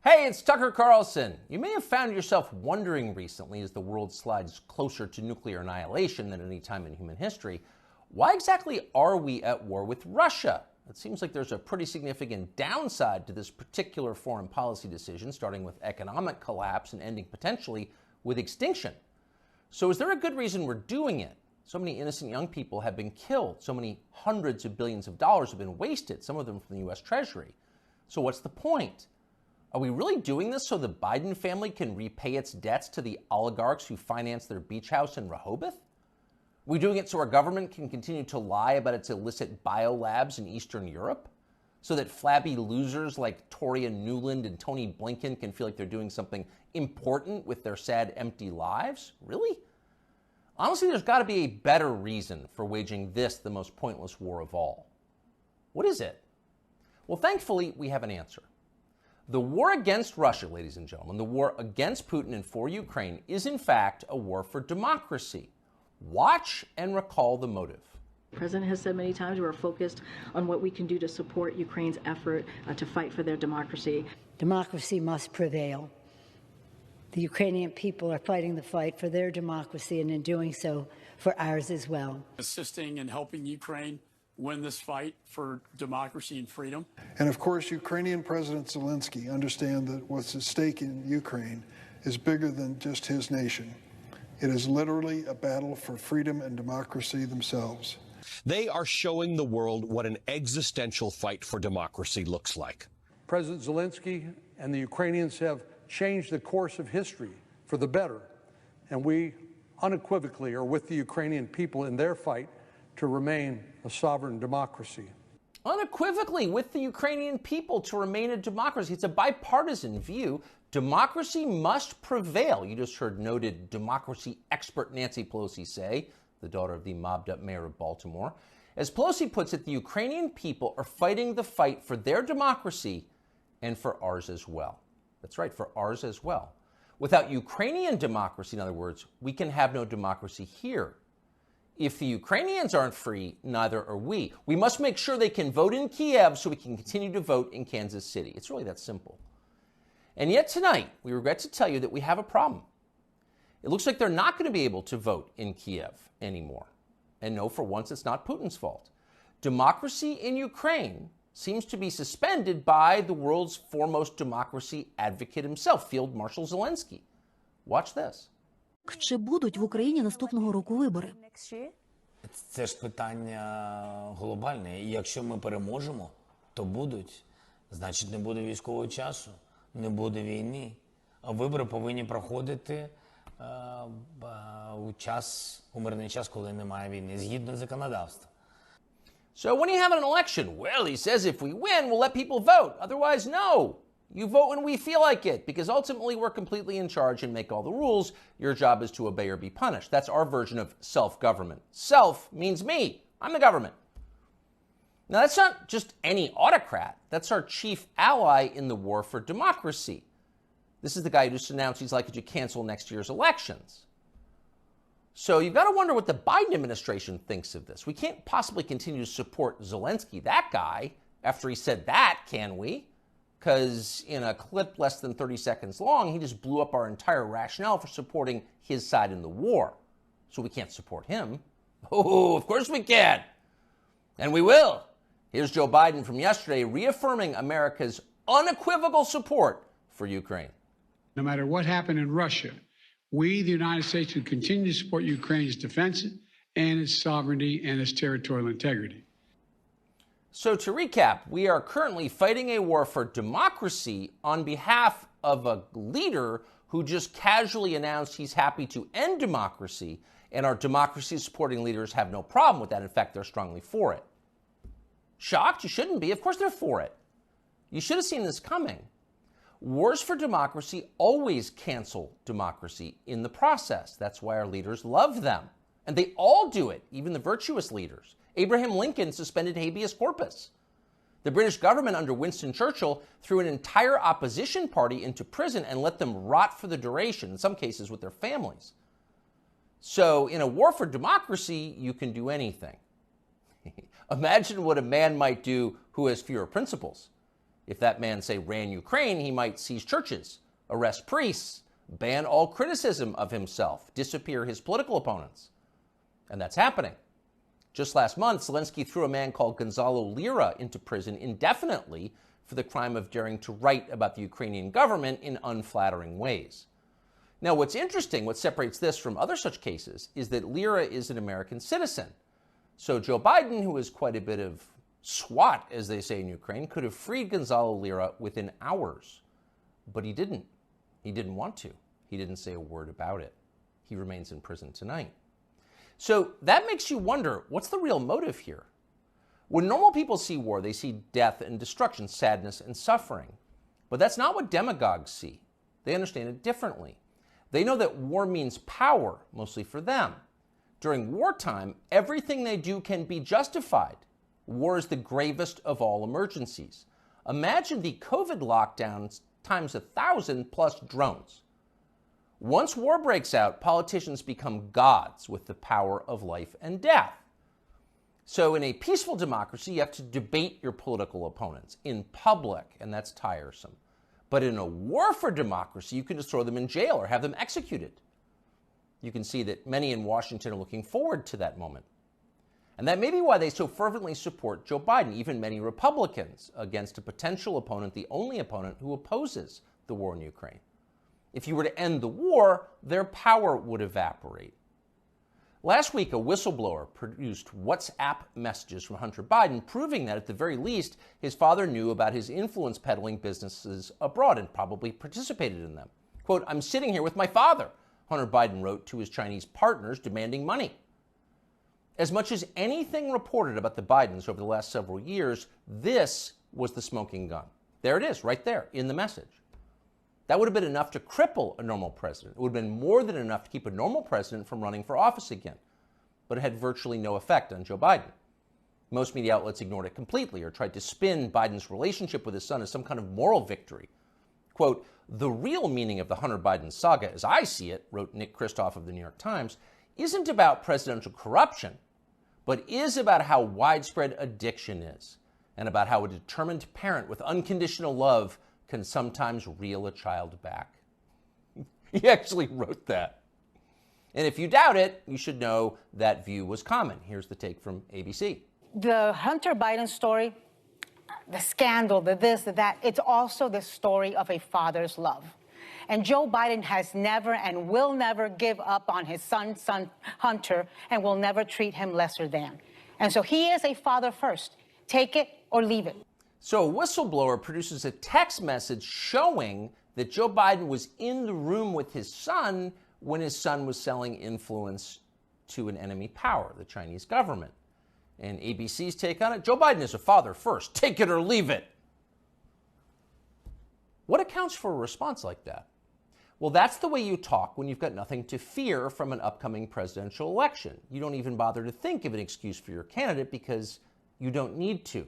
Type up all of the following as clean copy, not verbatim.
Hey, it's Tucker Carlson. You may have found yourself wondering recently, as the world slides closer to nuclear annihilation than any time in human history, why exactly are we at war with Russia? It seems like there's a pretty significant downside to this particular foreign policy decision, starting with economic collapse and ending potentially with extinction. So is there a good reason we're doing it? So many innocent young people have been killed. So many hundreds of billions of dollars have been wasted, some of them from the U.S. Treasury. So what's the point? Are we really doing this so the Biden family can repay its debts to the oligarchs who financed their beach house in Rehoboth? Are we doing it so our government can continue to lie about its illicit biolabs in Eastern Europe? So that flabby losers like Toria Nuland and Tony Blinken can feel like they're doing something important with their sad, empty lives? Really? Honestly, there's got to be a better reason for waging this, the most pointless war of all. What is it? Well, thankfully, we have an answer. The war against Russia, ladies and gentlemen, the war against Putin and for Ukraine is in fact a war for democracy. Watch and recall the motive. The President has said many times we're focused on what we can do to support Ukraine's effort to fight for their democracy. Democracy must prevail. The Ukrainian people are fighting the fight for their democracy and in doing so for ours as well. Assisting and helping Ukraine win this fight for democracy and freedom. And of course, Ukrainian President Zelensky understands that what's at stake in Ukraine is bigger than just his nation. It is literally a battle for freedom and democracy themselves. They are showing the world what an existential fight for democracy looks like. President Zelensky and the Ukrainians have changed the course of history for the better, and we unequivocally are with the Ukrainian people in their fight to remain a sovereign democracy. Unequivocally with the Ukrainian people to remain a democracy. It's a bipartisan view. Democracy must prevail. You just heard noted democracy expert Nancy Pelosi say, the daughter of the mobbed-up mayor of Baltimore. As Pelosi puts it, the Ukrainian people are fighting the fight for their democracy and for ours as well. That's right, for ours as well. Without Ukrainian democracy, in other words, we can have no democracy here. If the Ukrainians aren't free, neither are we. We must make sure they can vote in Kiev so we can continue to vote in Kansas City. It's really that simple. And yet tonight, we regret to tell you that we have a problem. It looks like they're not going to be able to vote in Kiev anymore. And no, for once, it's not Putin's fault. Democracy in Ukraine seems to be suspended by the world's foremost democracy advocate himself, Field Marshal Zelensky. Watch this. Чи будуть в Україні наступного року вибори? Це ж питання глобальне. І якщо ми переможемо, то будуть. Значить, не буде військового часу, не буде війни. А вибори повинні проходити у мирний час, коли немає війни, згідно законодавства. So when you have an election, well, he says if we win, we'll let people vote. Otherwise, no. You vote when we feel like it, because ultimately we're completely in charge and make all the rules. Your job is to obey or be punished. That's our version of self-government. Self means me. I'm the government. Now, that's not just any autocrat. That's our chief ally in the war for democracy. This is the guy who just announced he's likely to cancel next year's elections. So you've got to wonder what the Biden administration thinks of this. We can't possibly continue to support Zelensky, that guy, after he said that, can we? Because in a clip less than 30 seconds long, he just blew up our entire rationale for supporting his side in the war. So we can't support him. Oh, of course we can. And we will. Here's Joe Biden from yesterday reaffirming America's unequivocal support for Ukraine. No matter what happened in Russia, we, the United States, will continue to support Ukraine's defense and its sovereignty and its territorial integrity. So to recap, we are currently fighting a war for democracy on behalf of a leader who just casually announced he's happy to end democracy, and our democracy-supporting leaders have no problem with that. In fact, they're strongly for it. Shocked? You shouldn't be. Of course they're for it. You should have seen this coming. Wars for democracy always cancel democracy in the process. That's why our leaders love them. And they all do it, even the virtuous leaders. Abraham Lincoln suspended habeas corpus. The British government under Winston Churchill threw an entire opposition party into prison and let them rot for the duration, in some cases with their families. So in a war for democracy, you can do anything. Imagine what a man might do who has fewer principles. If that man, say, ran Ukraine, he might seize churches, arrest priests, ban all criticism of himself, disappear his political opponents. And that's happening. Just last month, Zelensky threw a man called Gonzalo Lira into prison indefinitely for the crime of daring to write about the Ukrainian government in unflattering ways. Now, what's interesting, what separates this from other such cases, is that Lira is an American citizen. So Joe Biden, who is quite a bit of SWAT, as they say in Ukraine, could have freed Gonzalo Lira within hours. But he didn't. He didn't want to. He didn't say a word about it. He remains in prison tonight. So that makes you wonder, what's the real motive here? When normal people see war, they see death and destruction, sadness and suffering. But that's not what demagogues see. They understand it differently. They know that war means power, mostly for them. During wartime, everything they do can be justified. War is the gravest of all emergencies. Imagine the COVID lockdowns times 1,000 plus drones. Once war breaks out, politicians become gods with the power of life and death. So in a peaceful democracy, you have to debate your political opponents in public, and that's tiresome. But in a war for democracy, you can just throw them in jail or have them executed. You can see that many in Washington are looking forward to that moment. And that may be why they so fervently support Joe Biden, even many Republicans, against a potential opponent, the only opponent who opposes the war in Ukraine. If you were to end the war, their power would evaporate. Last week, a whistleblower produced WhatsApp messages from Hunter Biden proving that, at the very least, his father knew about his influence peddling businesses abroad and probably participated in them. Quote, "I'm sitting here with my father," Hunter Biden wrote to his Chinese partners demanding money. As much as anything reported about the Bidens over the last several years, this was the smoking gun. There it is, right there, in the message. That would have been enough to cripple a normal president. It would have been more than enough to keep a normal president from running for office again. But it had virtually no effect on Joe Biden. Most media outlets ignored it completely or tried to spin Biden's relationship with his son as some kind of moral victory. Quote, "The real meaning of the Hunter Biden saga, as I see it," wrote Nick Kristof of the New York Times, "isn't about presidential corruption, but is about how widespread addiction is and about how a determined parent with unconditional love can sometimes reel a child back." He actually wrote that. And if you doubt it, you should know that view was common. Here's the take from ABC. The Hunter Biden story, the scandal, the this, the that, it's also the story of a father's love. And Joe Biden has never and will never give up on his son Hunter, and will never treat him lesser than. And so he is a father first. Take it or leave it. So a whistleblower produces a text message showing that Joe Biden was in the room with his son when his son was selling influence to an enemy power, the Chinese government. And ABC's take on it, Joe Biden is a father first. Take it or leave it. What accounts for a response like that? Well, that's the way you talk when you've got nothing to fear from an upcoming presidential election. You don't even bother to think of an excuse for your candidate because you don't need to.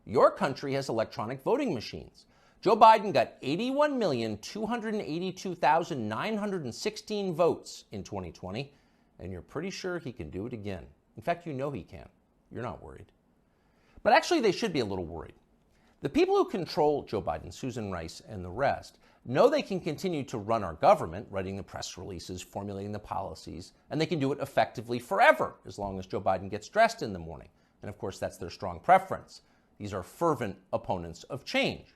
Your country has electronic voting machines. Joe Biden got 81,282,916 votes in 2020, and you're pretty sure he can do it again. In fact, you know he can. You're not worried. But actually, they should be a little worried. The people who control Joe Biden, Susan Rice, and the rest, know they can continue to run our government, writing the press releases, formulating the policies, and they can do it effectively forever, as long as Joe Biden gets dressed in the morning. And of course, that's their strong preference. These are fervent opponents of change.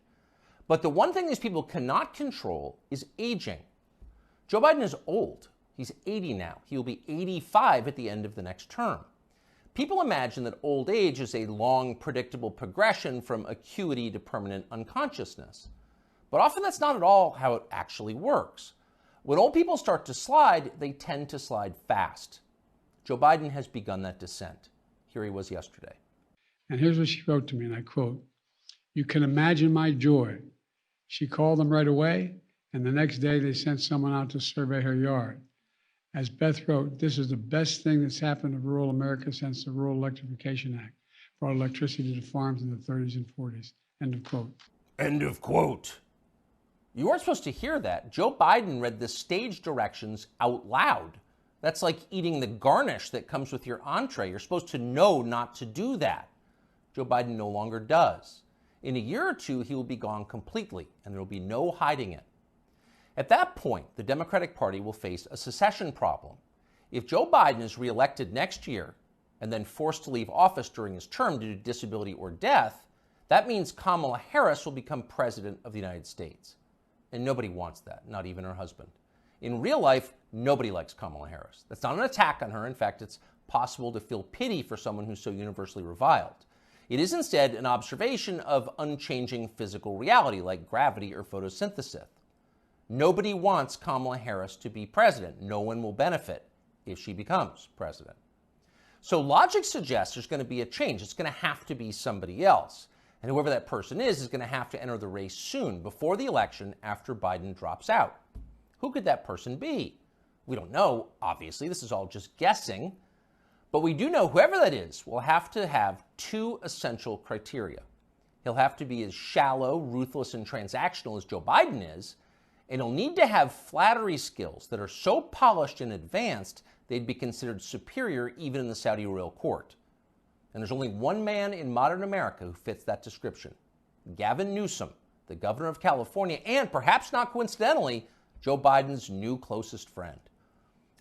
But the one thing these people cannot control is aging. Joe Biden is old. He's 80 now. He will be 85 at the end of the next term. People imagine that old age is a long, predictable progression from acuity to permanent unconsciousness. But often that's not at all how it actually works. When old people start to slide, they tend to slide fast. Joe Biden has begun that descent. Here he was yesterday. And here's what she wrote to me, and I quote, "You can imagine my joy. She called them right away, and the next day they sent someone out to survey her yard. As Beth wrote, this is the best thing that's happened to rural America since the Rural Electrification Act brought electricity to farms in the 30s and 40s. End of quote." End of quote. You weren't supposed to hear that. Joe Biden read the stage directions out loud. That's like eating the garnish that comes with your entree. You're supposed to know not to do that. Joe Biden no longer does. In a year or two, he will be gone completely, and there will be no hiding it. At that point, the Democratic Party will face a secession problem. If Joe Biden is reelected next year and then forced to leave office during his term due to disability or death, that means Kamala Harris will become president of the United States. And nobody wants that, not even her husband. In real life, nobody likes Kamala Harris. That's not an attack on her. In fact, it's possible to feel pity for someone who's so universally reviled. It is instead an observation of unchanging physical reality like gravity or photosynthesis. Nobody wants Kamala Harris to be president. No one will benefit if she becomes president. So logic suggests there's going to be a change. It's going to have to be somebody else. And whoever that person is going to have to enter the race soon, before the election, after Biden drops out. Who could that person be? We don't know, obviously. This is all just guessing. But we do know whoever that is will have to have two essential criteria. He'll have to be as shallow, ruthless, and transactional as Joe Biden is, and he'll need to have flattery skills that are so polished and advanced they'd be considered superior even in the Saudi royal court. And there's only one man in modern America who fits that description: Gavin Newsom, the governor of California, and perhaps not coincidentally, Joe Biden's new closest friend.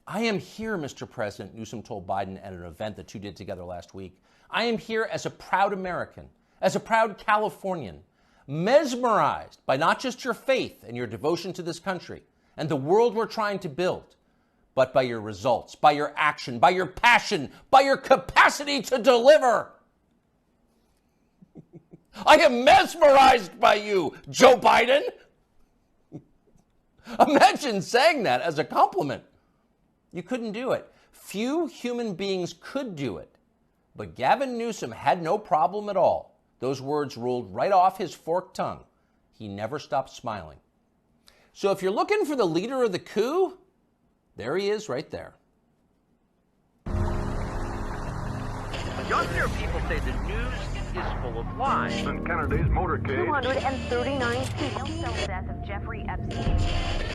I am here, Mr. President, Newsom told Biden at an event the two did together last week. I am here as a proud American, as a proud Californian, mesmerized by not just your faith and your devotion to this country and the world we're trying to build, but by your results, by your action, by your passion, by your capacity to deliver. I am mesmerized by you, Joe Biden. Imagine saying that as a compliment. You couldn't do it. Few human beings could do it. But Gavin Newsom had no problem at all. Those words rolled right off his forked tongue. He never stopped smiling. So if you're looking for the leader of the coup, there he is right there. Younger people say the news is full of lies. Kennedy's motorcade. 239 people. Death of Jeffrey Epstein.